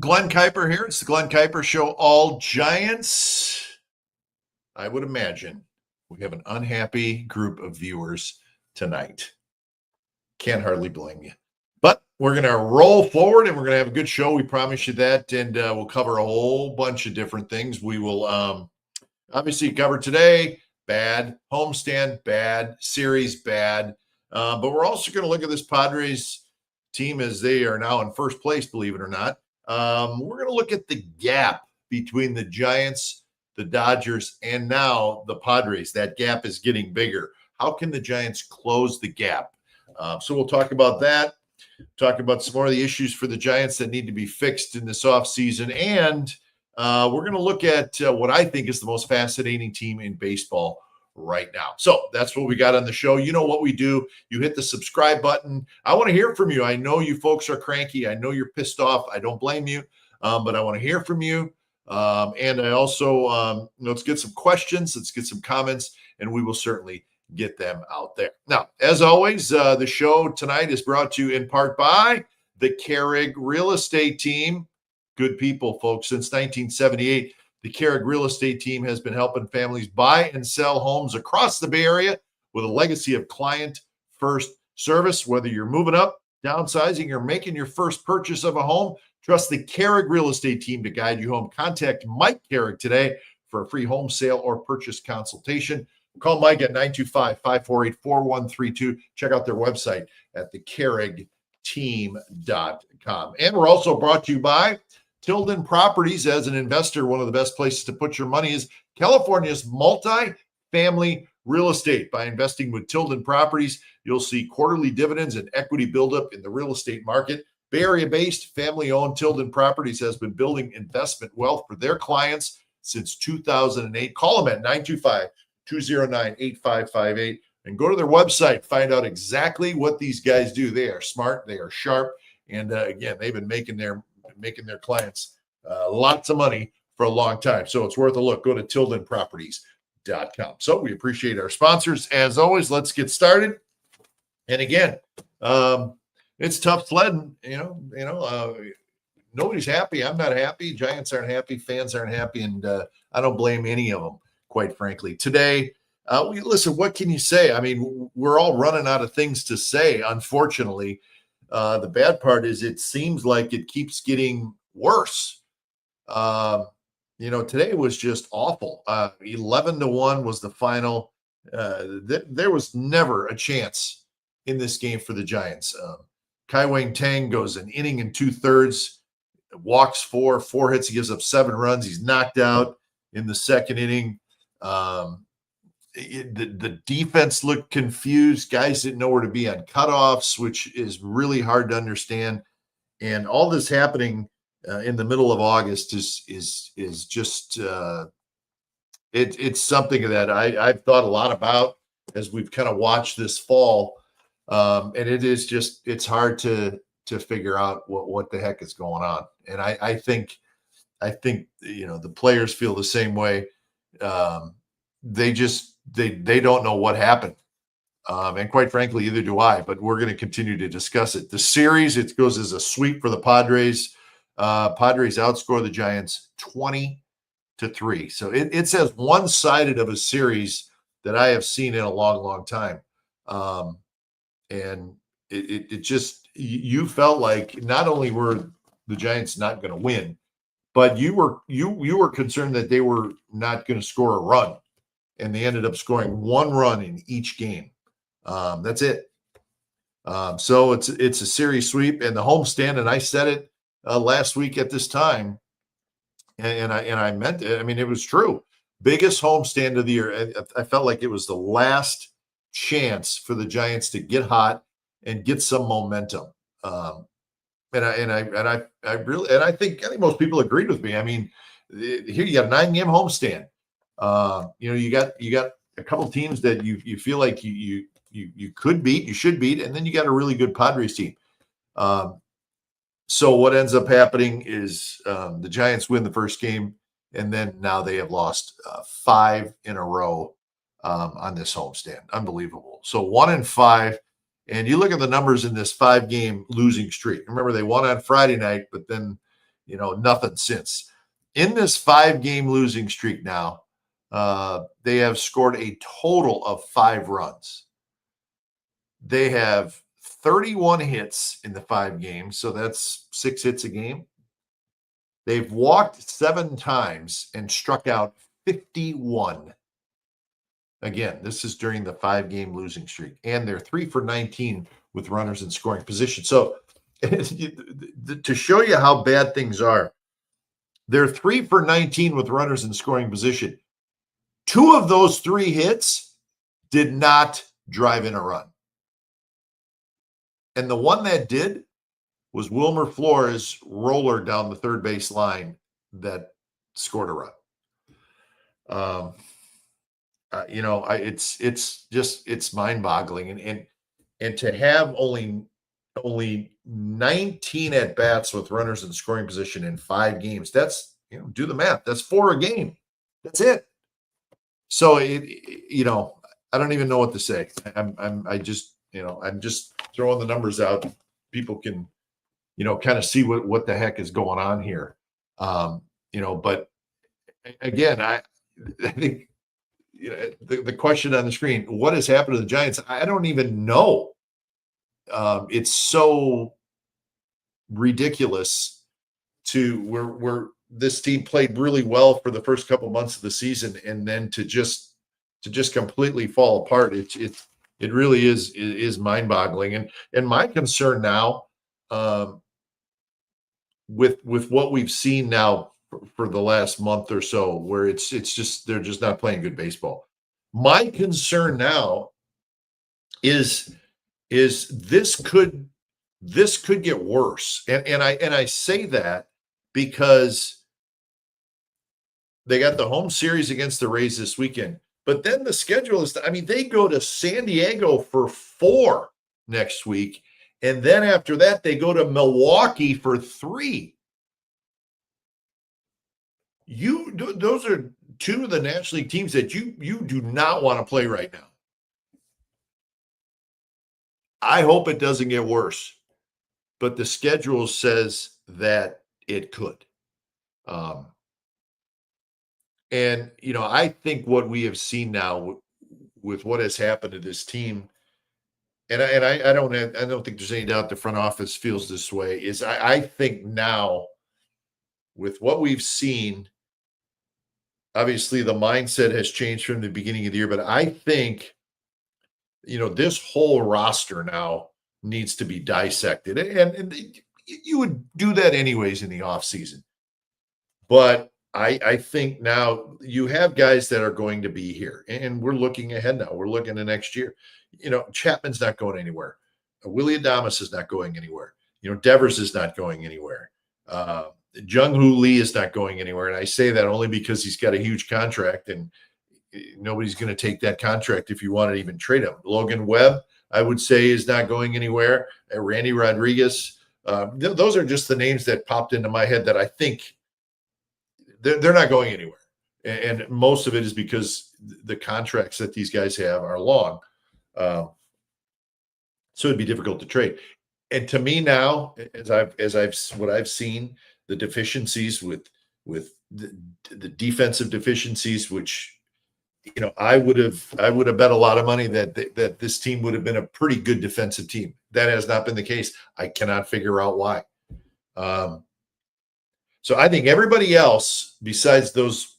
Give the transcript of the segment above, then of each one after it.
Glen Kuiper here. It's the Glen Kuiper Show, all Giants. I would imagine we have an unhappy group of viewers tonight. Can't hardly blame you. But we're going to roll forward and we're going to have a good show. We promise you that. And we'll cover a whole bunch of different things. We will obviously cover today, bad. Homestand, bad. Series, bad. But we're also going to look at this Padres team as they are now in first place, believe it or not. We're going to look at the gap between the Giants, the Dodgers, and now the Padres. That gap is getting bigger. How can the Giants close the gap? So we'll talk about that, talk about some more of the issues for the Giants that need to be fixed in this offseason. And we're going to look at what I think is the most fascinating team in baseball right now. So that's what we got on the show. You know what we do. You hit the subscribe button. I want to hear from you. I know you folks are cranky. I know you're pissed off. I don't blame you, but I want to hear from you. And I also, let's get some questions. Let's get some comments, and we will certainly get them out there. Now, as always, the show tonight is brought to you in part by the Kehrig Real Estate Team. Good people, folks. Since 1978, the Kehrig Real Estate Team has been helping families buy and sell homes across the Bay Area with a legacy of client-first service. Whether you're moving up, downsizing, or making your first purchase of a home, trust the Kehrig Real Estate Team to guide you home. Contact Mike Kehrig today for a free home sale or purchase consultation. Call Mike at 925-548-4132. Check out their website at thekehrigteam.com. And we're also brought to you by Tilden Properties. As an investor, one of the best places to put your money is California's multifamily real estate. By investing with Tilden Properties, you'll see quarterly dividends and equity buildup in the real estate market. Bay Area-based, family-owned Tilden Properties has been building investment wealth for their clients since 2008. Call them at 925-209-8558 and go to their website. Find out exactly what these guys do. They are smart. They are sharp. And again, they've been making their clients lots of money for a long time. So it's worth a look. Go to tildenproperties.com. So we appreciate our sponsors. As always, let's get started. And again, it's tough sledding. Nobody's happy. I'm not happy. Giants aren't happy. Fans aren't happy. And I don't blame any of them, quite frankly. Today, listen, what can you say? I mean, we're all running out of things to say, unfortunately. The bad part is it seems like it keeps getting worse. Today was just awful. 11-1 was the final. There was never a chance in this game for the Giants. Kai Tang goes an inning and 2/3, walks four hits. He gives up 7 runs. He's knocked out in the second inning. The defense looked confused. Guys didn't know where to be on cutoffs, which is really hard to understand. And all this happening in the middle of August is just it's something that I've thought a lot about as we've kind of watched this fall. And it is just, it's hard to figure out what the heck is going on. And I think the players feel the same way. They don't know what happened. And quite frankly, either do I, but we're going to continue to discuss it. The series, it goes as a sweep for the Padres. Padres outscore the Giants 20-3. So it's as one-sided of a series that I have seen in a long, long time. And it just, you felt like not only were the Giants not going to win, but you were concerned that they were not going to score a run. And they ended up scoring 1 run in each game. That's it. So it's a series sweep, and the homestand. And I said it last week at this time, and I meant it. I mean, it was true. Biggest homestand of the year. I felt like it was the last chance for the Giants to get hot and get some momentum. And I think most people agreed with me. I mean, here you got a 9-game homestand. You got a couple teams that you feel like you could beat, you should beat, and then you got a really good Padres team. So what ends up happening is the Giants win the first game, and then now they have lost 5 in a row on this homestand. Unbelievable. So 1-5, and you look at the numbers in this 5-game losing streak. Remember, they won on Friday night, but then nothing since. In this 5-game losing streak now, they have scored a total of 5 runs. They have 31 hits in the 5 games, so that's 6 hits a game. They've walked 7 times and struck out 51. Again, this is during the 5-game losing streak, and they're 3 for 19 with runners in scoring position. So to show you how bad things are, they're 3 for 19 with runners in scoring position. 2 of those 3 hits did not drive in a run. And the one that did was Wilmer Flores' roller down the third base line that scored a run. It's mind-boggling, and to have only 19 at bats with runners in scoring position in 5 games. That's, do the math. That's 4 a game. That's it. So I don't even know what to say. I'm just throwing the numbers out. People can, kind of see what the heck is going on here. But again, I think the question on the screen, what has happened to the Giants? I don't even know. It's so ridiculous to where this team played really well for the first couple months of the season, and then to just completely fall apart. It really is mind-boggling. And my concern now, with what we've seen now for the last month or so, where it's just they're just not playing good baseball. My concern now is this could get worse, and I say that because they got the home series against the Rays this weekend, but then the schedule is, they go to San Diego for 4 next week, and then after that they go to Milwaukee for 3. Those are 2 of the National League teams that you do not want to play right now. I hope it doesn't get worse, but the schedule says that it could. And I think what we have seen now with what has happened to this team, and I don't think there's any doubt the front office feels this way, is I think now with what we've seen, obviously the mindset has changed from the beginning of the year, but I think this whole roster now needs to be dissected, and you would do that anyways in the offseason. But I think now you have guys that are going to be here, and we're looking ahead now. We're looking to next year. Chapman's not going anywhere. Willie Adames is not going anywhere. Devers is not going anywhere. Jung-Hoo Lee is not going anywhere. And I say that only because he's got a huge contract, and nobody's going to take that contract if you want to even trade him. Logan Webb, I would say, is not going anywhere. Randy Rodriguez. Those are just the names that popped into my head that I think they're not going anywhere. And most of it is because the contracts that these guys have are long. So it'd be difficult to trade. And to me now, what I've seen, the deficiencies with the defensive deficiencies, which I would have bet a lot of money that this team would have been a pretty good defensive team. That has not been the case. I cannot figure out why. So I think everybody else besides those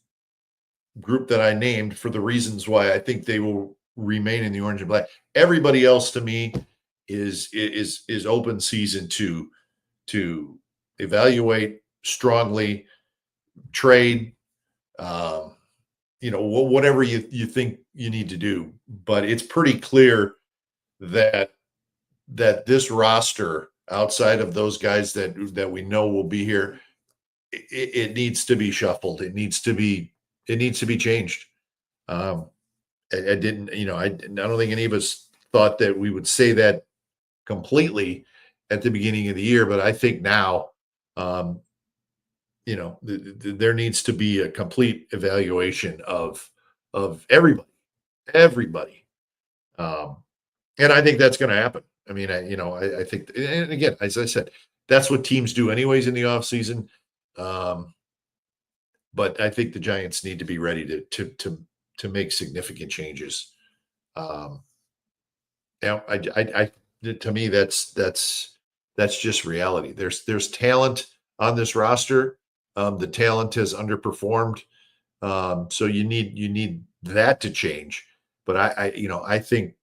group that I named, for the reasons why I think they will remain in the orange and black, everybody else to me is open season to evaluate strongly, trade, whatever you think you need to do. But it's pretty clear that this roster, outside of those guys that we know will be here, it needs to be shuffled. It needs to be changed. I don't think any of us thought that we would say that completely at the beginning of the year, but I think now, there needs to be a complete evaluation of everybody. And I think that's going to happen. I think, and again, as I said, that's what teams do anyways in the offseason. But I think the Giants need to be ready to make significant changes. Yeah, to me, that's just reality. There's talent on this roster. The talent has underperformed. So you need that to change. But I think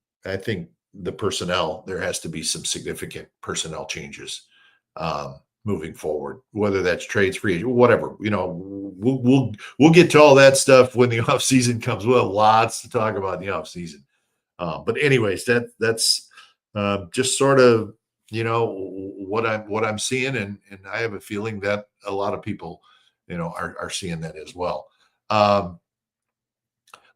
the personnel, there has to be some significant personnel changes moving forward, whether that's trades, free agent, whatever. We'll get to all that stuff when the off season comes. We'll have lots to talk about in the off season. But anyways, that's just sort of what I'm seeing, and I have a feeling that a lot of people are seeing that as well.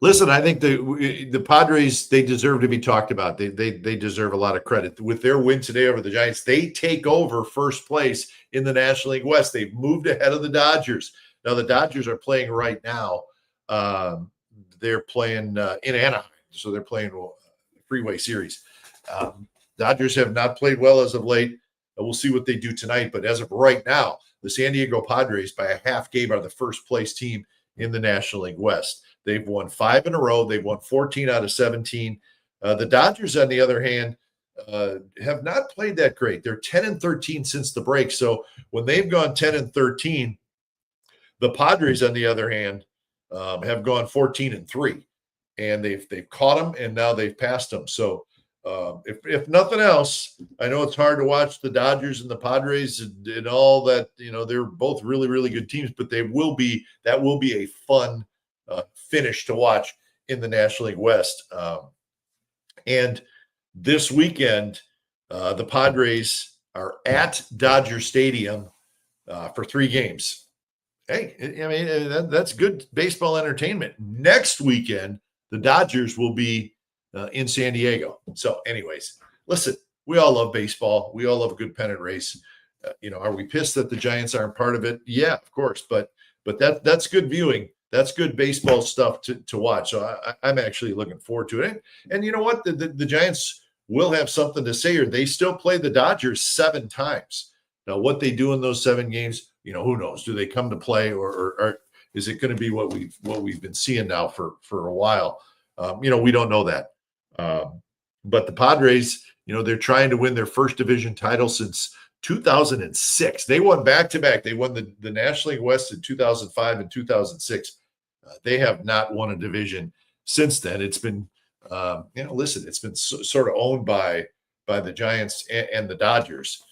Listen, I think the Padres, they deserve to be talked about. They deserve a lot of credit with their win today over the Giants. They take over first place in the National League West. They've moved ahead of the Dodgers. Now the Dodgers are playing right now. They're playing in Anaheim, so they're playing a freeway series. Dodgers have not played well as of late. We'll see what they do tonight. But as of right now, the San Diego Padres, by a half game, are the first place team in the National League West. They've won 5 in a row. They've won 14 out of 17. The Dodgers, on the other hand, have not played that great. They're 10-13 since the break. So when they've gone 10-13, the Padres, on the other hand, have gone 14-3, and they've caught them, and now they've passed them. So if nothing else, I know it's hard to watch the Dodgers and the Padres and all that. They're both really, really good teams, but that will be a fun finish to watch in the National League West. And this weekend, the Padres are at Dodger Stadium for 3 games. Hey, I mean, that's good baseball entertainment. Next weekend, the Dodgers will be in San Diego. So anyways, listen, we all love baseball. We all love a good pennant race. Are we pissed that the Giants aren't part of it? Yeah, of course. But that's good viewing. That's good baseball stuff to watch. So I'm actually looking forward to it. And you know what? The Giants will have something to say here. They still play the Dodgers 7 times. Now, what they do in those 7 games, who knows? Do they come to play, or is it going to be what we've been seeing now for a while? We don't know that. But the Padres, they're trying to win their first division title since 2006. They won back-to-back. They won the National League West in 2005 and 2006. They have not won a division since then. It's been, it's been sort of owned by the Giants and the Dodgers.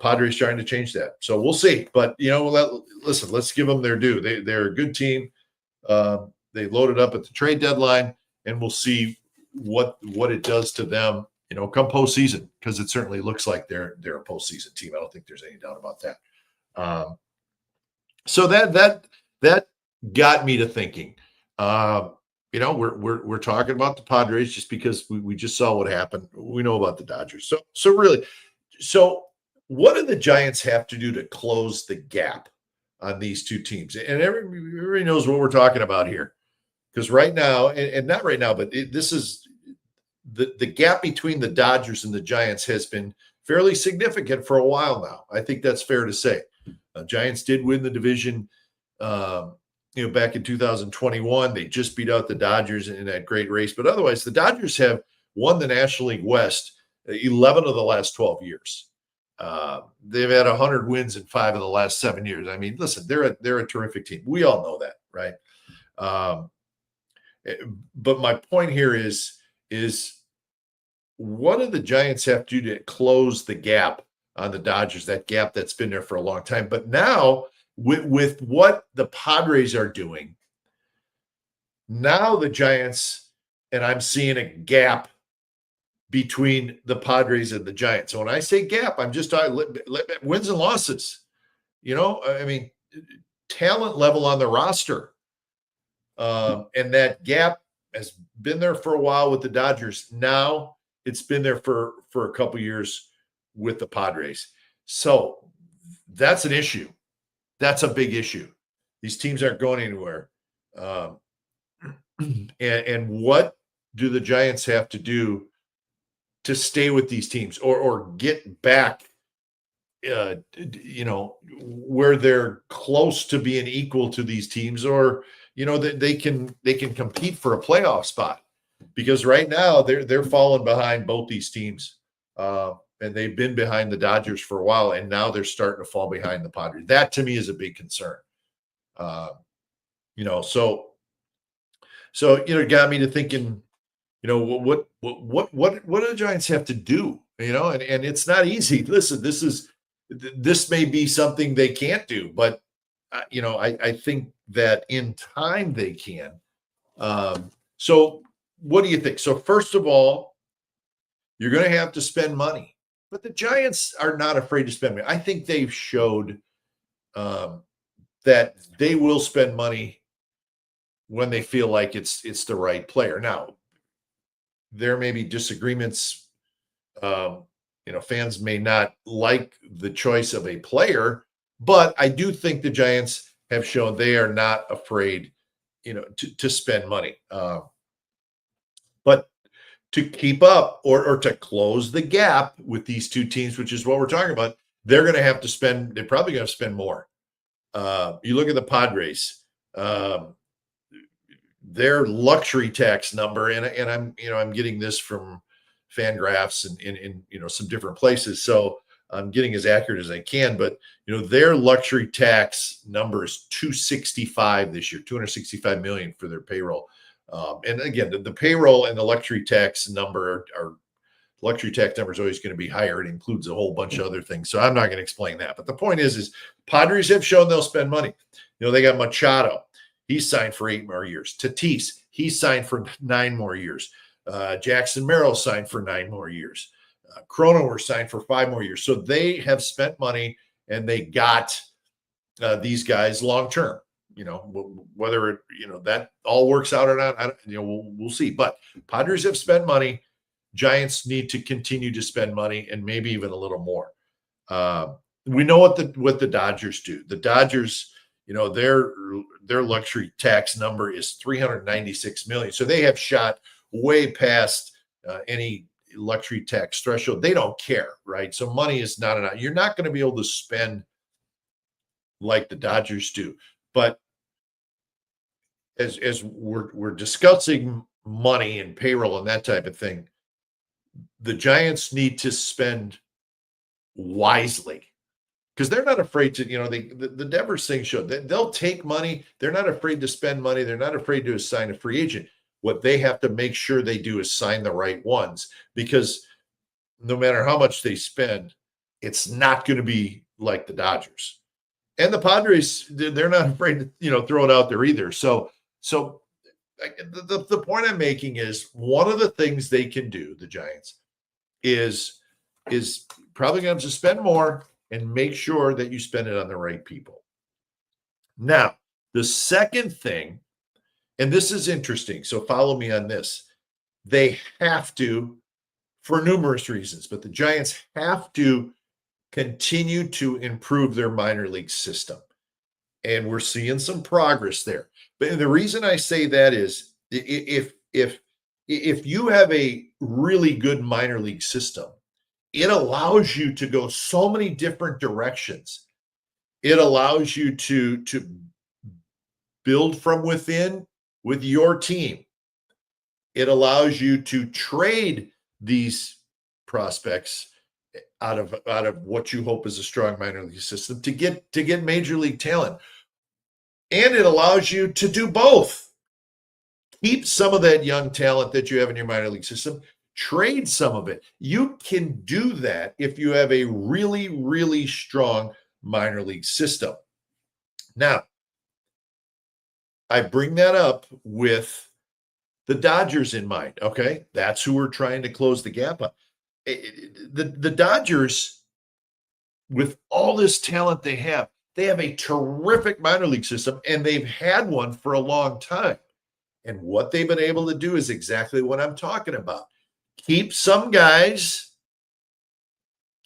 Padres trying to change that. So we'll see. But, listen, let's give them their due. They're a good team. They loaded up at the trade deadline, and we'll see what it does to them, come postseason, because it certainly looks like they're a postseason team. I don't think there's any doubt about that. So that got me to thinking. We're talking about the Padres just because we just saw what happened. We know about the Dodgers. So what do the Giants have to do to close the gap on these two teams? And everybody knows what we're talking about here. Because right now, and not right now, but this is the gap between the Dodgers and the Giants has been fairly significant for a while now. I think that's fair to say. Giants did win the division, back in 2021. They just beat out the Dodgers in that great race. But otherwise, the Dodgers have won the National League West 11 of the last 12 years. They've had 100 wins in 5 of the last 7 years. I mean, listen, they're a terrific team. We all know that, right? But my point here is what do the Giants have to do to close the gap on the Dodgers, that gap that's been there for a long time? But now with what the Padres are doing, now the Giants, and I'm seeing a gap between the Padres and the Giants. So when I say gap, I'm just talking wins and losses. I mean, talent level on the roster. And that gap has been there for a while with the Dodgers. Now it's been there for a couple years with the Padres. So that's an issue. That's a big issue. These teams aren't going anywhere. And what do the Giants have to do to stay with these teams or get back where they're close to being equal to these teams, or that they can compete for a playoff spot, because right now they're falling behind both these teams, and they've been behind the Dodgers for a while, and now they're starting to fall behind the Padres. That to me is a big concern. So it got me to thinking, what do the Giants have to do? And it's not easy. Listen, this may be something they can't do, but I think that in time they can. So what do you think? So first of all, you're going to have to spend money, but the Giants are not afraid to spend money. I think they've showed that they will spend money when they feel like it's the right player. Now, there may be disagreements. Fans may not like the choice of a player, but I do think the Giants have shown they are not afraid, to spend money. But to keep up or to close the gap with these two teams, which is what we're talking about, they're going to have to spend. They're probably going to spend more. You look at the Padres. Their luxury tax number, and I'm getting this from Fangraphs and in some different places, so I'm getting as accurate as I can. But their luxury tax number is 265 this year, 265 million for their payroll. And again, the payroll and the luxury tax number are luxury tax number is always going to be higher. It includes a whole bunch of other things, so I'm not going to explain that. But the point is Padres have shown they'll spend money. They got Machado. He's signed for 8 more years. Tatis, he's signed for 9 more years. Jackson Merrill signed for 9 more years. Cronenworth signed for 5 more years. So they have spent money, and they got these guys long term. Whether that all works out or not, we'll see. But Padres have spent money. Giants need to continue to spend money, and maybe even a little more. We know what the Dodgers do. The Dodgers, their luxury tax number is 396 million. So they have shot way past any luxury tax threshold. They don't care, right? So money is not enough. You're not going to be able to spend like the Dodgers do. But as we're discussing money and payroll and that type of thing, the Giants need to spend wisely, because they're not afraid to, the Devers thing showed that they'll take money. They're not afraid to spend money. They're not afraid to assign a free agent. What they have to make sure they do is sign the right ones, because no matter how much they spend, it's not going to be like the Dodgers. And the Padres, they're not afraid to, throw it out there either. So the point I'm making is, one of the things they can do, the Giants, is probably going to spend more and make sure that you spend it on the right people. Now, the second thing, and this is interesting, so follow me on this. They have to, for numerous reasons, but the Giants have to continue to improve their minor league system. And we're seeing some progress there. But the reason I say that is, if you have a really good minor league system, it allows you to go so many different directions. It allows you to build from within with your team. It allows you to trade these prospects out of what you hope is a strong minor league system to get major league talent. And it allows you to do both. Keep some of that young talent that you have in your minor league system, trade some of it. You can do that if you have a really, really strong minor league system. Now, I bring that up with the Dodgers in mind, okay? That's who we're trying to close the gap on. The Dodgers, with all this talent they have a terrific minor league system, and they've had one for a long time. And what they've been able to do is exactly what I'm talking about. Keep some guys,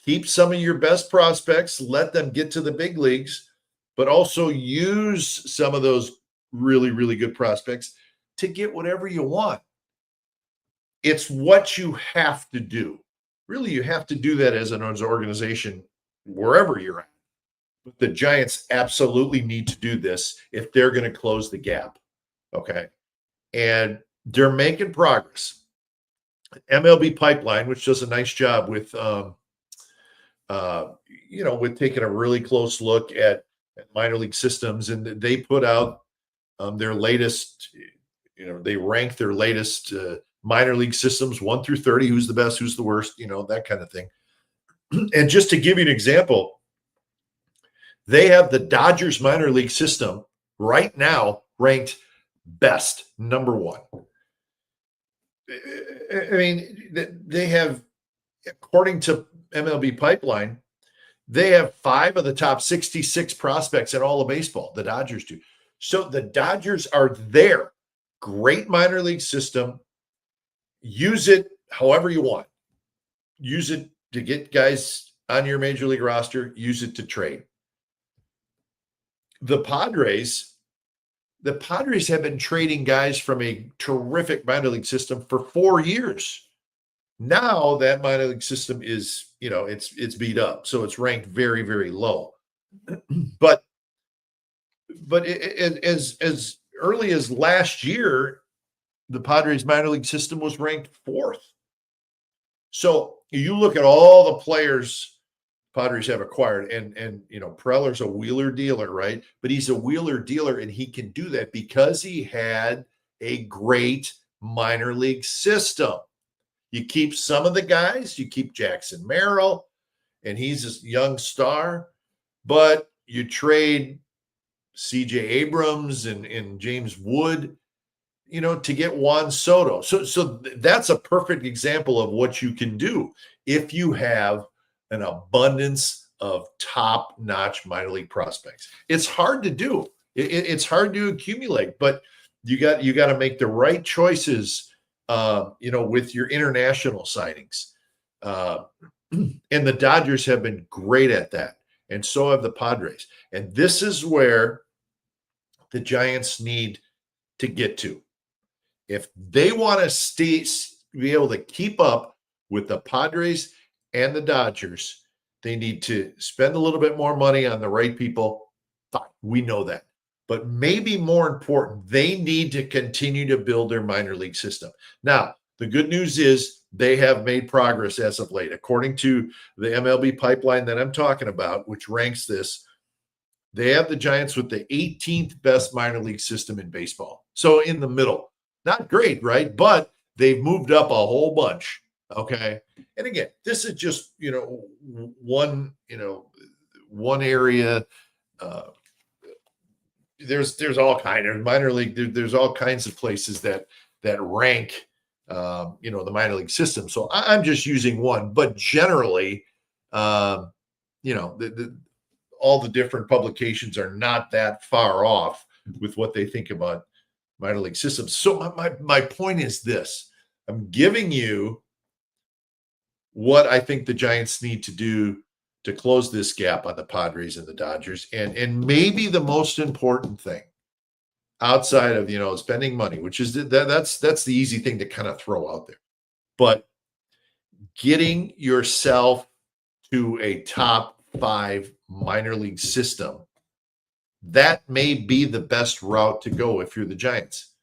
keep some of your best prospects, let them get to the big leagues, but also use some of those really, really good prospects to get whatever you want. It's what you have to do. Really, you have to do that as an organization wherever you're at. But the Giants absolutely need to do this if they're going to close the gap. Okay. And they're making progress. MLB Pipeline, which does a nice job with, with taking a really close look at minor league systems, and they put out their latest. They rank their latest minor league systems 1 through 30. Who's the best? Who's the worst? That kind of thing. And just to give you an example, they have the Dodgers minor league system right now ranked best, number 1. I mean, they have, according to MLB Pipeline, they have 5 of the top 66 prospects in all of baseball. The Dodgers do. So the Dodgers are there. Great minor league system. Use it however you want. Use it to get guys on your major league roster. Use it to trade. The Padres have been trading guys from a terrific minor league system for 4 years. Now that minor league system is, it's beat up. So it's ranked very, very low. But as early as last year, the Padres minor league system was ranked 4th. So you look at all the players Padres have acquired, and Preller's a wheeler dealer, right? But he's a wheeler dealer, and he can do that because he had a great minor league system. You keep some of the guys, you keep Jackson Merrill, and he's a young star, but you trade CJ Abrams and James Wood, to get Juan Soto. So that's a perfect example of what you can do if you have an abundance of top-notch minor league prospects. It's hard to do. It's hard to accumulate, but you got to make the right choices, with your international signings. And the Dodgers have been great at that, and so have the Padres. And this is where the Giants need to get to. If they want to be able to keep up with the Padres and the Dodgers, they need to spend a little bit more money on the right people. Fine, we know that. But maybe more important, they need to continue to build their minor league system. Now, the good news is they have made progress as of late. According to the MLB Pipeline that I'm talking about, which ranks this, they have the Giants with the 18th best minor league system in baseball. So in the middle. Not great, right? But they've moved up a whole bunch. Okay. And again, this is just, one area. There's all kind of minor league. There's all kinds of places that rank, the minor league system. So I'm just using one, but generally, all the different publications are not that far off with what they think about minor league systems. So my point is this: I'm giving you what I think the Giants need to do to close this gap on the Padres and the Dodgers. And maybe the most important thing outside of, spending money, which is that's the easy thing to kind of throw out there. But getting yourself to a top 5 minor league system, that may be the best route to go if you're the Giants.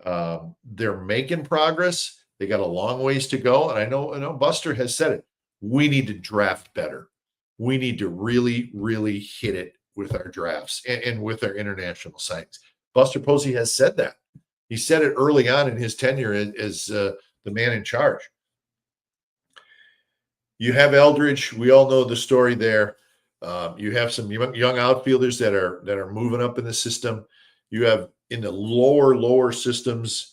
They're making progress. They got a long ways to go. And I know Buster has said it. We need to draft better. We need to really, really hit it with our drafts and with our international signings. Buster Posey has said that. He said it early on in his tenure as the man in charge. You have Eldridge. We all know the story there. You have some young outfielders that are moving up in the system. You have in the lower systems,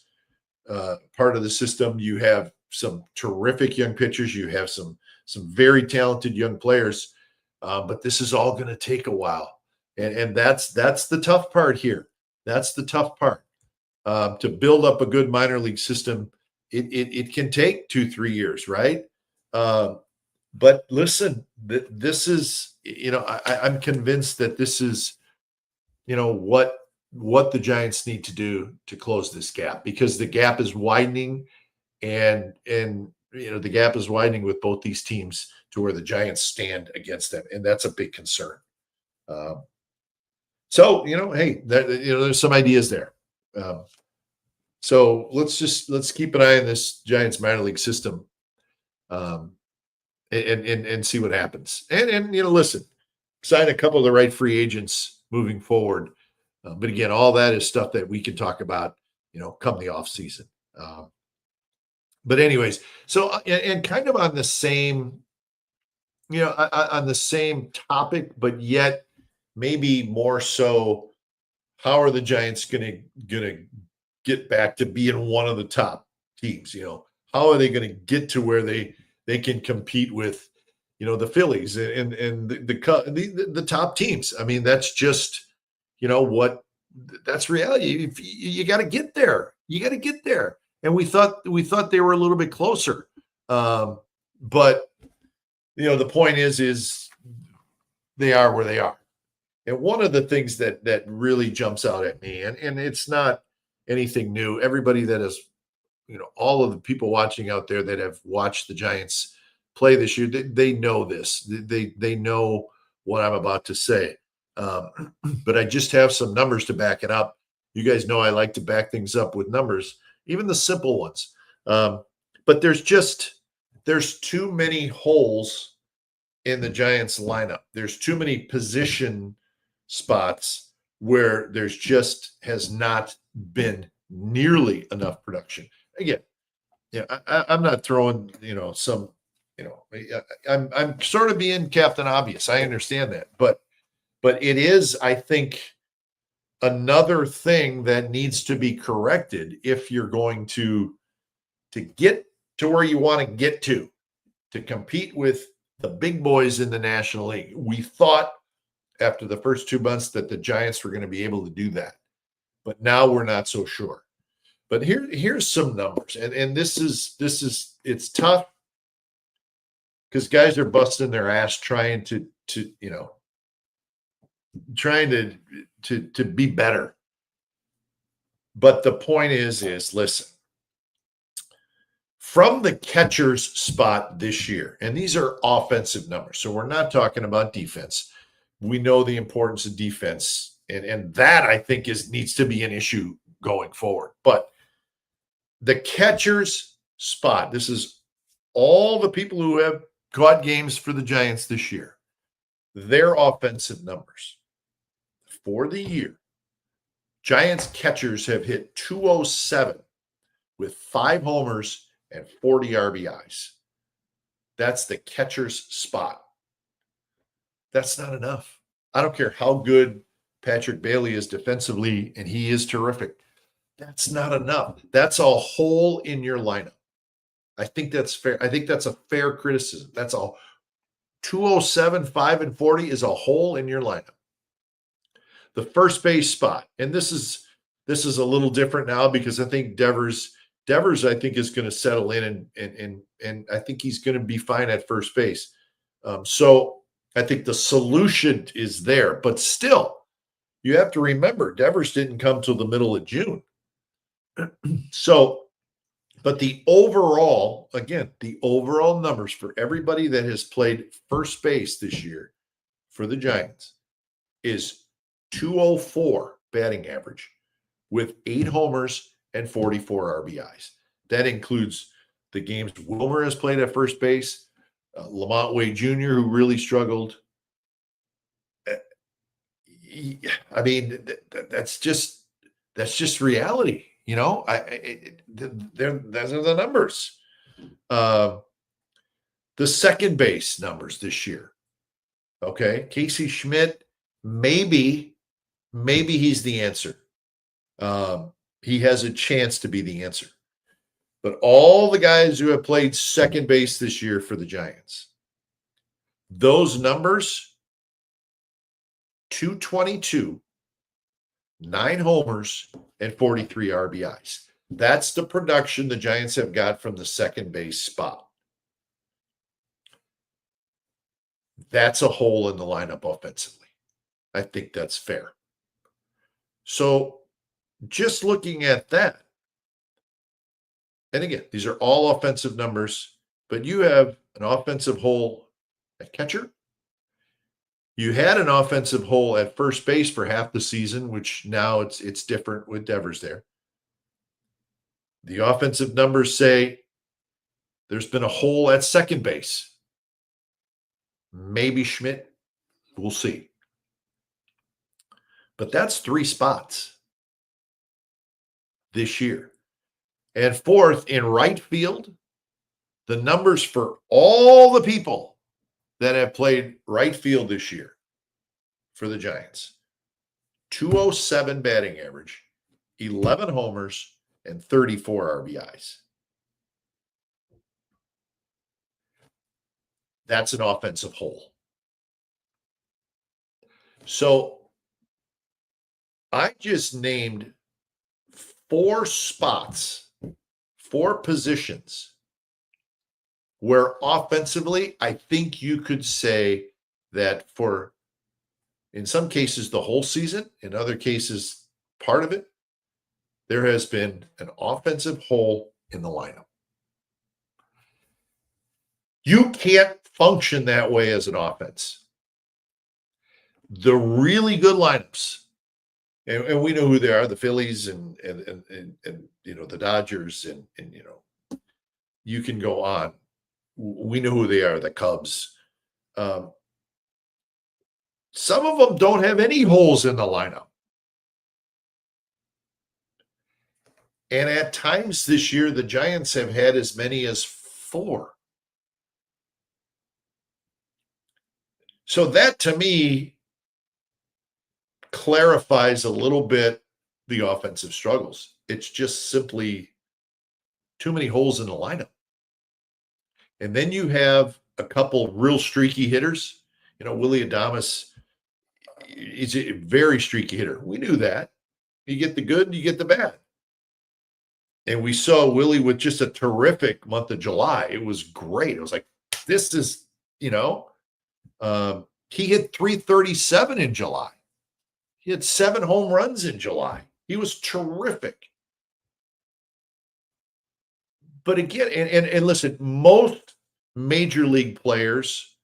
part of the system, you have some terrific young pitchers. You have some very talented young players, but this is all going to take a while, and that's the tough part here. That's the tough part. To build up a good minor league system, it can take 2-3 years, right? But listen, this is, I'm convinced that this is, what the Giants need to do to close this gap, because the gap is widening, and the gap is widening with both these teams to where the Giants stand against them, and that's a big concern. So hey, there's some ideas there. So let's keep an eye on this Giants minor league system, and see what happens. And listen, sign a couple of the right free agents moving forward. But again, all that is stuff that we can talk about, come the off season. But anyways, so and kind of on the same, on the same topic, but yet maybe more so, how are the Giants gonna get back to being one of the top teams? How are they going to get to where they can compete with, the Phillies and the top teams? I mean, that's just, that's reality. You got to get there. You got to get there. And we thought they were a little bit closer. But the point is they are where they are. And one of the things that really jumps out at me, and it's not anything new. Everybody that is, all of the people watching out there that have watched the Giants play this year, they know this. They know what I'm about to say. But I just have some numbers to back it up. You guys know I like to back things up with numbers, even the simple ones. But there's too many holes in the Giants lineup. There's too many position spots where there's just has not been nearly enough production. Again, I'm not throwing, some, I'm sort of being Captain Obvious. I understand that, but it is, I think, another thing that needs to be corrected if you're going to get to where you want to get to compete with the big boys in the National League. We thought after the first 2 months that the Giants were going to be able to do that, but now we're not so sure. But here's some numbers, and this is it's tough because guys are busting their ass trying to be better. But the point is listen, from the catcher's spot this year, and these are offensive numbers, so we're not talking about defense. We know the importance of defense, and that I think needs to be an issue going forward. But the catcher's spot, this is all the people who have caught games for the Giants this year, their offensive numbers for the year. Giants catchers have hit 207 with 5 homers and 40 RBIs. That's the catcher's spot. That's not enough. I don't care how good Patrick Bailey is defensively, and he is terrific. That's not enough. That's a hole in your lineup. I think that's fair. I think that's a fair criticism. That's all. 207, 5 and 40 is a hole in your lineup. The first base spot, and this is a little different now because I think Devers I think is going to settle in and I think he's going to be fine at first base. So I think the solution is there, but still, you have to remember Devers didn't come till the middle of June. So, but the overall numbers for everybody that has played first base this year for the Giants is 204 batting average with 8 homers and 44 RBIs. That includes the games Wilmer has played at first base, Lamont Wade Jr., who really struggled. I mean, that's just reality. Those are the numbers. The second base numbers this year. Okay, Casey Schmidt, maybe he's the answer. He has a chance to be the answer. But all the guys who have played second base this year for the Giants, those numbers, 222, 9 homers, and 43 RBIs. That's the production the Giants have got from the second base spot. That's a hole in the lineup offensively. I think that's fair. So just looking at that, and again, these are all offensive numbers, but you have an offensive hole at catcher. You had an offensive hole at first base for half the season, which now it's different with Devers there. The offensive numbers say there's been a hole at second base. Maybe Schmidt. We'll see. But that's 3 spots this year. And fourth, in right field, the numbers for all the people that have played right field this year for the Giants: 207 batting average, 11 homers, and 34 RBIs. That's an offensive hole. So I just named 4 spots, 4 positions where offensively, I think you could say that for, in some cases, the whole season, in other cases, part of it, there has been an offensive hole in the lineup. You can't function that way as an offense. The really good lineups, and we know who they are, the Phillies and the Dodgers, and you can go on. We know who they are, the Cubs. Some of them don't have any holes in the lineup. And at times this year, the Giants have had as many as 4. So that, to me, clarifies a little bit the offensive struggles. It's just simply too many holes in the lineup. And then you have a couple real streaky hitters. Willy Adames is a very streaky hitter. We knew that. You get the good, you get the bad. And we saw Willie with just a terrific month of July. It was great. It was like, this is, he hit 337 in July. He had 7 home runs in July. He was terrific. But again, and listen, most major league players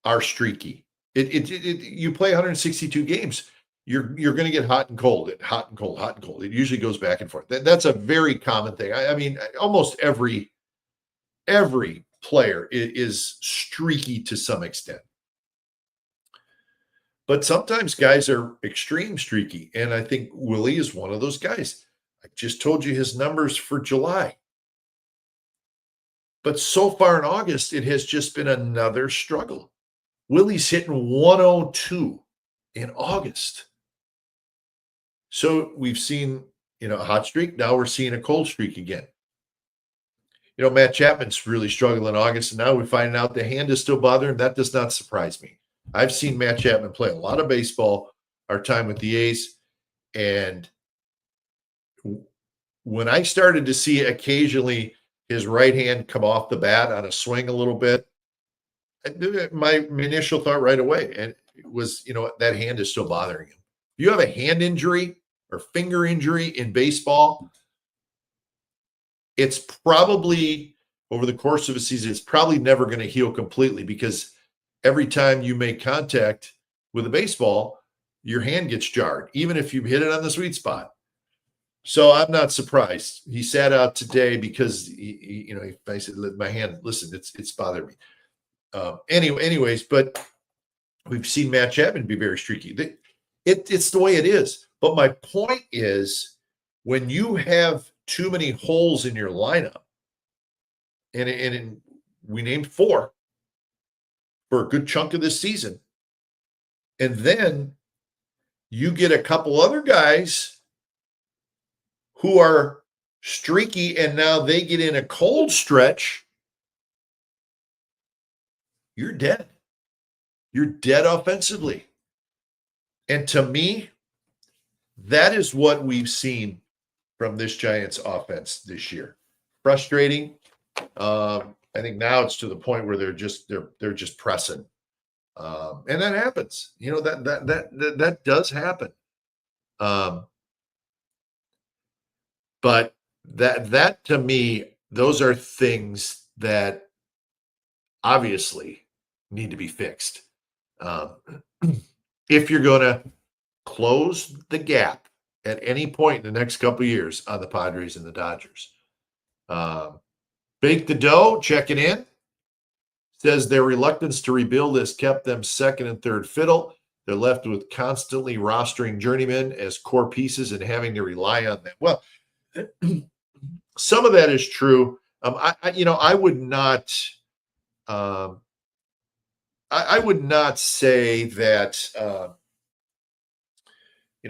are streaky. You play 162 games. You're going to get hot and cold, hot and cold, hot and cold. It usually goes back and forth. That's a very common thing. I mean, almost every player is streaky to some extent. But sometimes guys are extreme streaky, and I think Willie is one of those guys. I just told you his numbers for July. But so far in August, it has just been another struggle. Willie's hitting 102 in August. So we've seen, a hot streak. Now we're seeing a cold streak again. Matt Chapman's really struggled in August, and now we're finding out the hand is still bothering him. That does not surprise me. I've seen Matt Chapman play a lot of baseball, our time with the A's, and when I started to see occasionally his right hand come off the bat on a swing a little bit, my initial thought right away, and it was, that hand is still bothering him. If you have a hand injury or finger injury in baseball, it's probably, over the course of a season, it's probably never going to heal completely, because every time you make contact with a baseball, your hand gets jarred, even if you hit it on the sweet spot. So I'm not surprised. He sat out today because I said, my hand, listen, it's bothered me. Anyways, but we've seen Matt Chapman be very streaky. It's the way it is. But my point is, when you have too many holes in your lineup, and we named 4 for a good chunk of this season, and then you get a couple other guys who are streaky, and now they get in a cold stretch, you're dead. You're dead offensively. And to me, that is what we've seen from this Giants offense this year. Frustrating. I think now it's to the point where they're just pressing. And that happens. That does happen. But that to me, those are things that obviously need to be fixed. If you're going to close the gap at any point in the next couple of years on the Padres and the Dodgers. Bake the Dough checking in. Says their reluctance to rebuild has kept them second and third fiddle. They're left with constantly rostering journeymen as core pieces and having to rely on them. Well, some of that is true. I would not. I would not say that.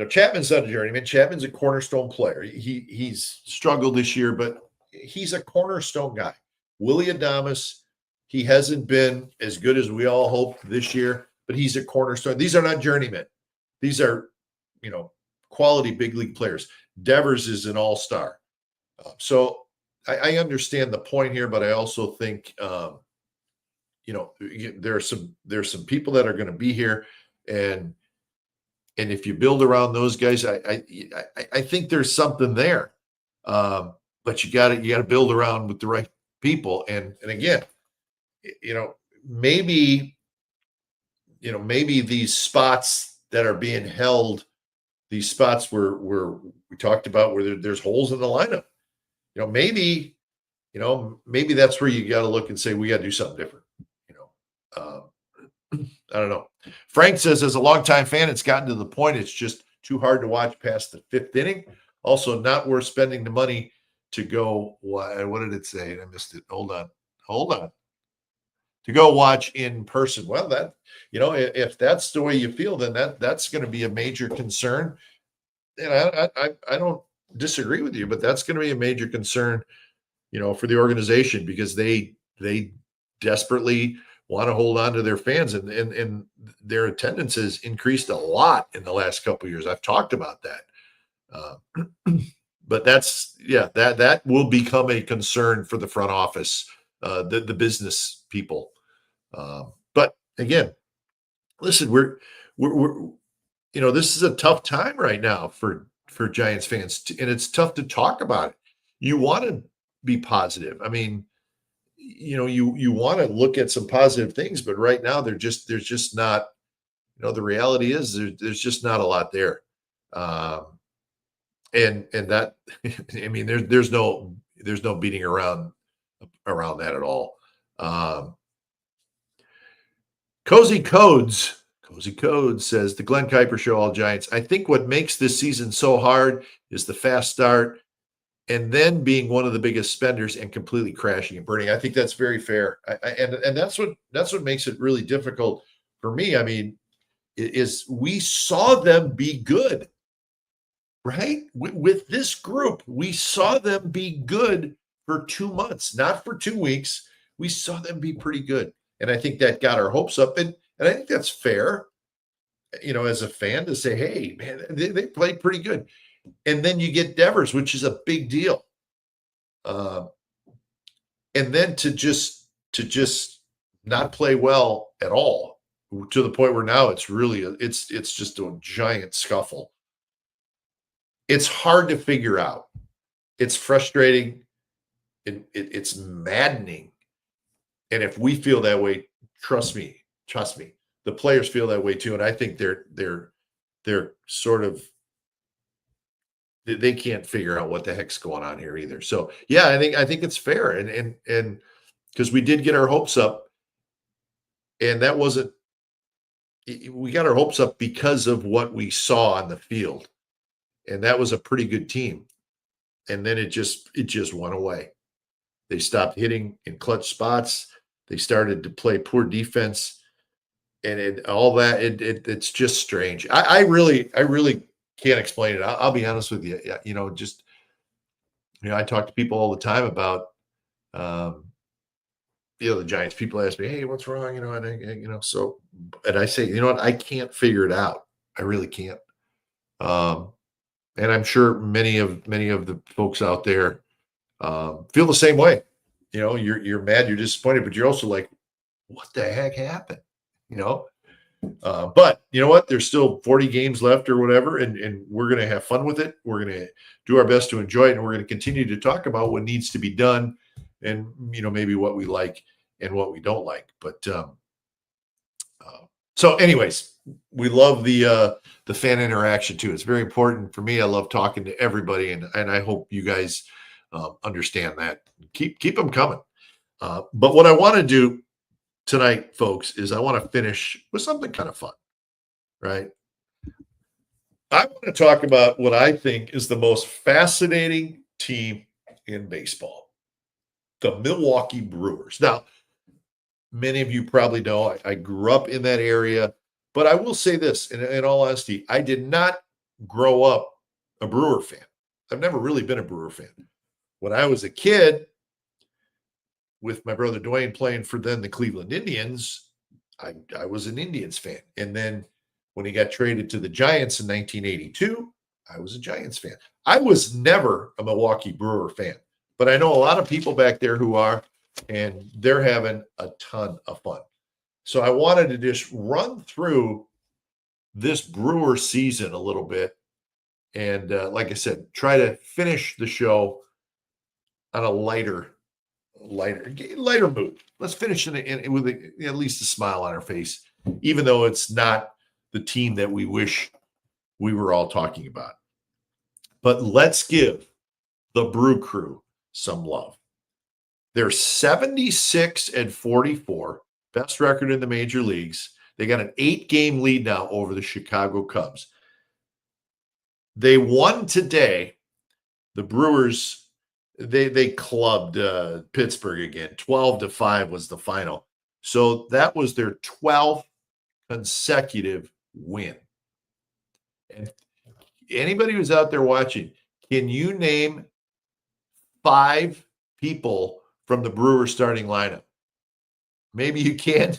Chapman's not a journeyman. Chapman's a cornerstone player. He's struggled this year, but he's a cornerstone guy. Willy Adames, he hasn't been as good as we all hoped this year, but he's a cornerstone. These are not journeymen. These are, quality big league players. Devers is an all-star. So I understand the point here, but I also think, there's some people that are going to be here, and if you build around those guys, I think there's something there. But you got to build around with the right people. And again, maybe these spots that are being held, these spots where we talked about where there's holes in the lineup, maybe that's where you got to look and say, we got to do something different. I don't know. Frank says, as a longtime fan, it's gotten to the point it's just too hard to watch past the fifth inning. Also, not worth spending the money to go. What did it say? I missed it. Hold on. To go watch in person. Well, that if that's the way you feel, then that's going to be a major concern. And I don't disagree with you, but that's going to be a major concern, for the organization, because they desperately want to hold on to their fans, and their attendance has increased a lot in the last couple of years. I've talked about that. But that will become a concern for the front office, the business people. But again, listen, we're this is a tough time right now for Giants fans, and it's tough to talk about it. You want to be positive. I mean, you want to look at some positive things, but right now there's just not, the reality is there's just not a lot there. And that, I mean, there's no beating around that at all. Cozy Codes says the Glen Kuiper Show, all Giants. I think what makes this season so hard is the fast start, and then being one of the biggest spenders and completely crashing and burning. I think that's very fair. And that's what makes it really difficult for me. I mean, is we saw them be good, right? With this group, we saw them be good for 2 months, not for 2 weeks. We saw them be pretty good. And I think that got our hopes up. And I think that's fair, as a fan, to say, hey, man, they played pretty good. And then you get Devers, which is a big deal. And then to just not play well at all, to the point where now it's really it's just a giant scuffle. It's hard to figure out. It's frustrating. It's maddening. And if we feel that way, trust me, the players feel that way too. And I think they're sort of, they can't figure out what the heck's going on here either. So yeah, I think it's fair. And because we did get our hopes up, and that wasn't, we got our hopes up because of what we saw on the field. And that was a pretty good team. And then it just went away. They stopped hitting in clutch spots. They started to play poor defense, and all that. It's just strange. I really can't explain it. I'll be honest with you. I talk to people all the time about, the Giants. People ask me, "Hey, what's wrong?" And I say, what? I can't figure it out. I really can't. And I'm sure many of the folks out there feel the same way. You're mad, you're disappointed, but you're also like, what the heck happened? But you know what? There's still 40 games left or whatever, and we're going to have fun with it. We're going to do our best to enjoy it, and we're going to continue to talk about what needs to be done, and maybe what we like and what we don't like. But so anyways, we love the fan interaction too. It's very important for me. I love talking to everybody, and I hope you guys understand that. Keep them coming. But what I want to do tonight, folks, is I want to finish with something kind of fun, right? I want to talk about what I think is the most fascinating team in baseball, the Milwaukee Brewers. Now, many of you probably know I grew up in that area, but I will say this, in all honesty, I did not grow up a Brewer fan. I've never really been a Brewer fan. When I was a kid, with my brother Dwayne playing for then the Cleveland Indians, I was an Indians fan. And then when he got traded to the Giants in 1982, I was a Giants fan. I was never a Milwaukee Brewer fan, but I know a lot of people back there who are, and they're having a ton of fun. So I wanted to just run through this Brewer season a little bit. And like I said, try to finish the show on a lighter mood. Let's finish it with at least a smile on our face, even though it's not the team that we wish we were all talking about. But let's give the Brew Crew some love. They're 76-44, best record in the major leagues. They got an 8-game lead now over the Chicago Cubs. They won today. The Brewers, they clubbed Pittsburgh again. 12-5 was the final. So that was their 12th consecutive win. And anybody who's out there watching, can you name 5 people from the Brewers starting lineup? Maybe you can,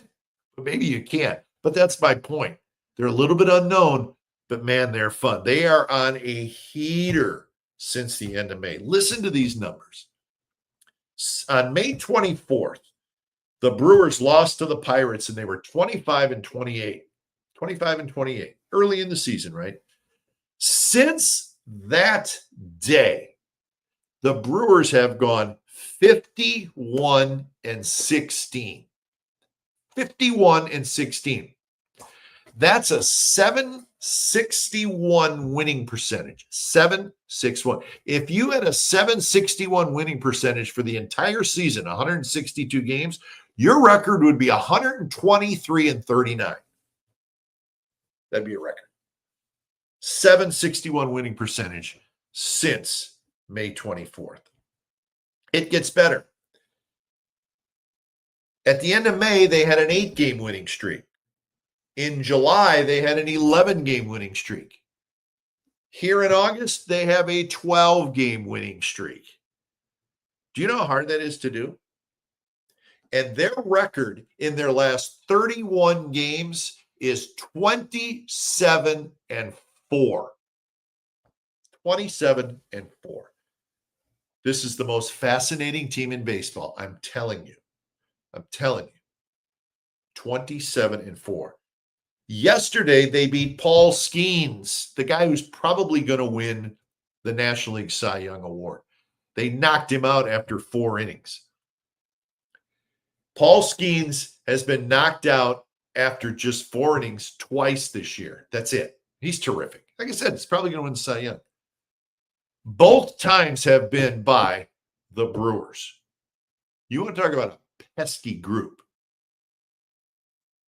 but maybe you can't. But that's my point. They're a little bit unknown, but man, they're fun. They are on a heater since the end of May. Listen to these numbers. On May 24th, the Brewers lost to the Pirates, and they were 25-28. 25-28, early in the season, right? Since that day, the Brewers have gone 51-16. 51-16. That's a 761 winning percentage. 761. If you had a 761 winning percentage for the entire season, 162 games, your record would be 123-39. That'd be a record. 761 winning percentage since May 24th. It gets better. At the end of May, they had an 8-game winning streak. In July, they had an 11-game winning streak. Here in August, they have a 12-game winning streak. Do you know how hard that is to do? And their record in their last 31 games is 27-4. 27-4. This is the most fascinating team in baseball. I'm telling you. 27-4. Yesterday, they beat Paul Skeens, the guy who's probably going to win the National League Cy Young Award. They knocked him out after 4 innings. Paul Skeens has been knocked out after just 4 innings twice this year. That's it. He's terrific. Like I said, he's probably going to win the Cy Young. Both times have been by the Brewers. You want to talk about a pesky group.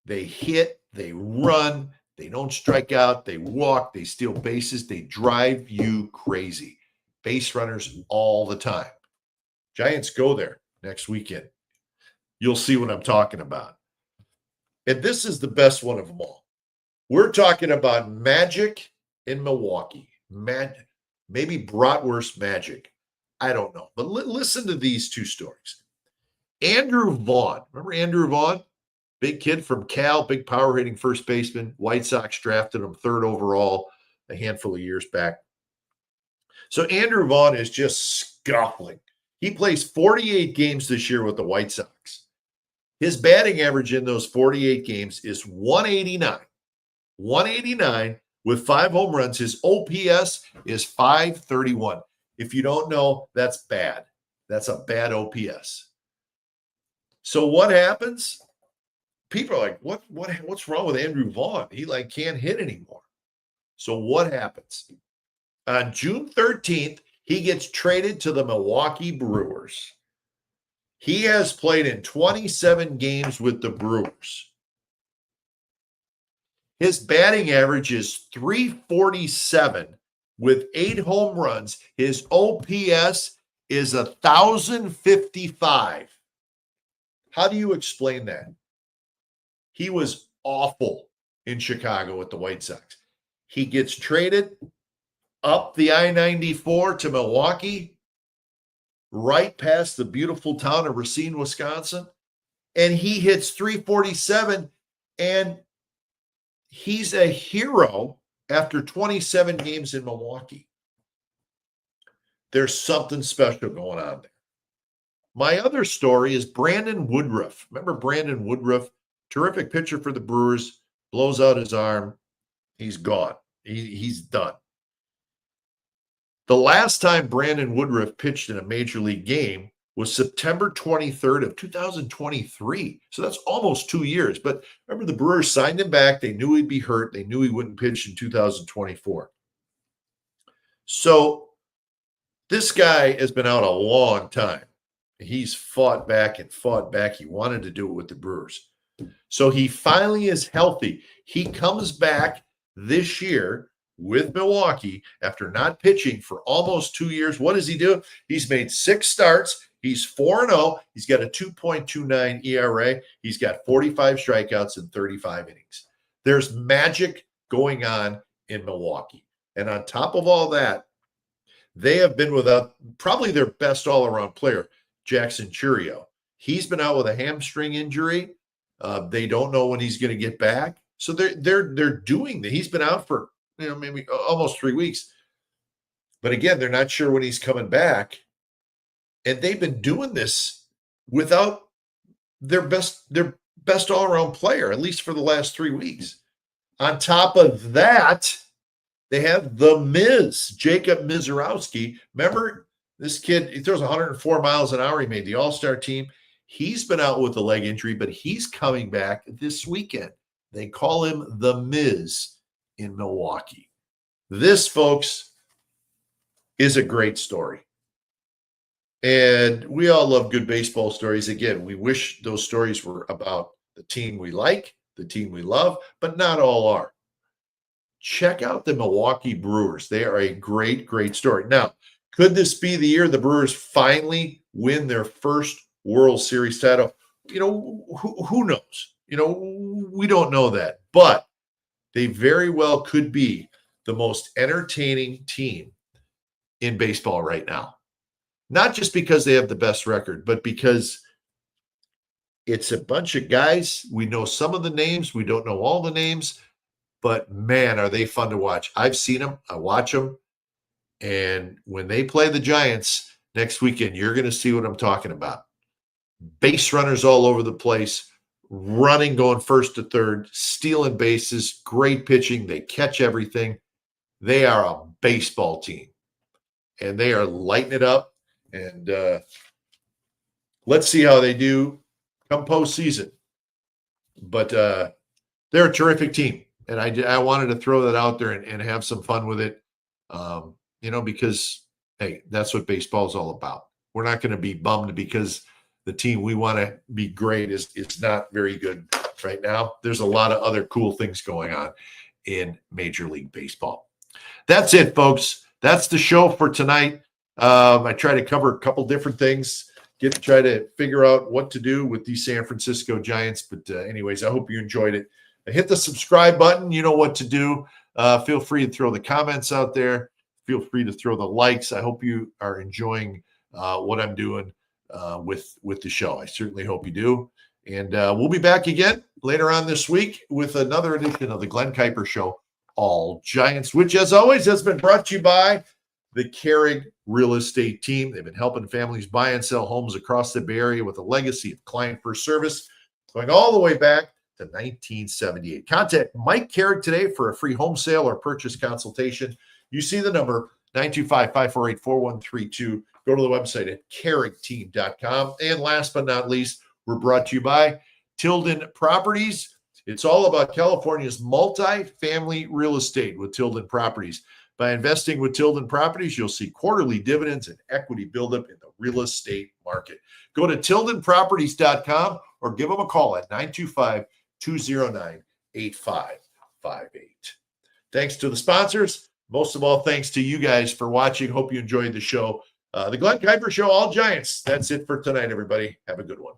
They hit, they run, they don't strike out, they walk, they steal bases, they drive you crazy. Base runners all the time. Giants go there next weekend. You'll see what I'm talking about. And this is the best one of them all. We're talking about Magic in Milwaukee. Maybe Bratwurst Magic. I don't know. But listen to these 2 stories. Andrew Vaughn. Remember Andrew Vaughn? Big kid from Cal, big power hitting first baseman. White Sox drafted him 3rd overall a handful of years back. So Andrew Vaughn is just scuffling. He plays 48 games this year with the White Sox. His batting average in those 48 games is 189. 189 with 5 home runs. His OPS is 531. If you don't know, that's bad. That's a bad OPS. So what happens? People are like, what's wrong with Andrew Vaughn? He can't hit anymore. So what happens? On June 13th, he gets traded to the Milwaukee Brewers. He has played in 27 games with the Brewers. His batting average is .347 with 8 home runs. His OPS is 1,055. How do you explain that? He was awful in Chicago with the White Sox. He gets traded up the I-94 to Milwaukee, right past the beautiful town of Racine, Wisconsin, and he hits .347, and he's a hero after 27 games in Milwaukee. There's something special going on there. My other story is Brandon Woodruff. Remember Brandon Woodruff? Terrific pitcher for the Brewers, blows out his arm. He's gone. He's done. The last time Brandon Woodruff pitched in a major league game was September 23rd of 2023. So that's almost 2 years. But remember, the Brewers signed him back. They knew he'd be hurt. They knew he wouldn't pitch in 2024. So this guy has been out a long time. He's fought back and fought back. He wanted to do it with the Brewers. So he finally is healthy. He comes back this year with Milwaukee after not pitching for almost 2 years. What does he do? He's made 6 starts. He's 4-0. He's got a 2.29 ERA. He's got 45 strikeouts in 35 innings. There's magic going on in Milwaukee. And on top of all that, they have been without probably their best all-around player, Jackson Chourio. He's been out with a hamstring injury. They don't know when he's going to get back. So they're doing that. He's been out for maybe almost 3 weeks. But again, they're not sure when he's coming back. And they've been doing this without their best all-around player, at least for the last 3 weeks. On top of that, they have the Miz, Jacob Misiorowski. Remember, this kid, he throws 104 miles an hour. He made the All-Star team. He's been out with a leg injury, but he's coming back this weekend. They call him the Miz in Milwaukee. This, folks, is a great story. And we all love good baseball stories. Again, we wish those stories were about the team we like, the team we love, but not all are. Check out the Milwaukee Brewers. They are a great, great story. Now, could this be the year the Brewers finally win their first World Series title? Who knows? We don't know that. But they very well could be the most entertaining team in baseball right now. Not just because they have the best record, but because it's a bunch of guys. We know some of the names. We don't know all the names. But, man, are they fun to watch. I've seen them. I watch them. And when they play the Giants next weekend, you're going to see what I'm talking about. Base runners all over the place, running, going first to third, stealing bases, great pitching. They catch everything. They are a baseball team. And they are lighting it up. And let's see how they do come postseason. But they're a terrific team. And I wanted to throw that out there and have some fun with it, because, hey, that's what baseball is all about. We're not going to be bummed because the team we want to be great is not very good right now. There's a lot of other cool things going on in Major League Baseball. That's it, folks. That's the show for tonight. I try to cover a couple different things, try to figure out what to do with the San Francisco Giants. But anyways, I hope you enjoyed it. Hit the subscribe button. You know what to do. Feel free to throw the comments out there. Feel free to throw the likes. I hope you are enjoying what I'm doing with the show. I certainly hope you do. And we'll be back again later on this week with another edition of the Glen Kuiper Show, All Giants, which, as always, has been brought to you by the Kehrig Real Estate Team. They've been helping families buy and sell homes across the Bay Area with a legacy of client-first service going all the way back to 1978. Contact Mike Kehrig today for a free home sale or purchase consultation. You see the number, 925-548-4132. Go to the website at kehrigteam.com. And last but not least, We're brought to you by Tilden Properties. It's all about California's multi-family real estate with Tilden Properties. By investing with Tilden Properties, you'll see quarterly dividends and equity buildup in the real estate market. Go to tildenproperties.com or give them a call at 925-209-8558. Thanks to the sponsors. Most of all, thanks to you guys for watching. Hope you enjoyed the show. The Glen Kuiper Show, All Giants. That's it for tonight, everybody. Have a good one.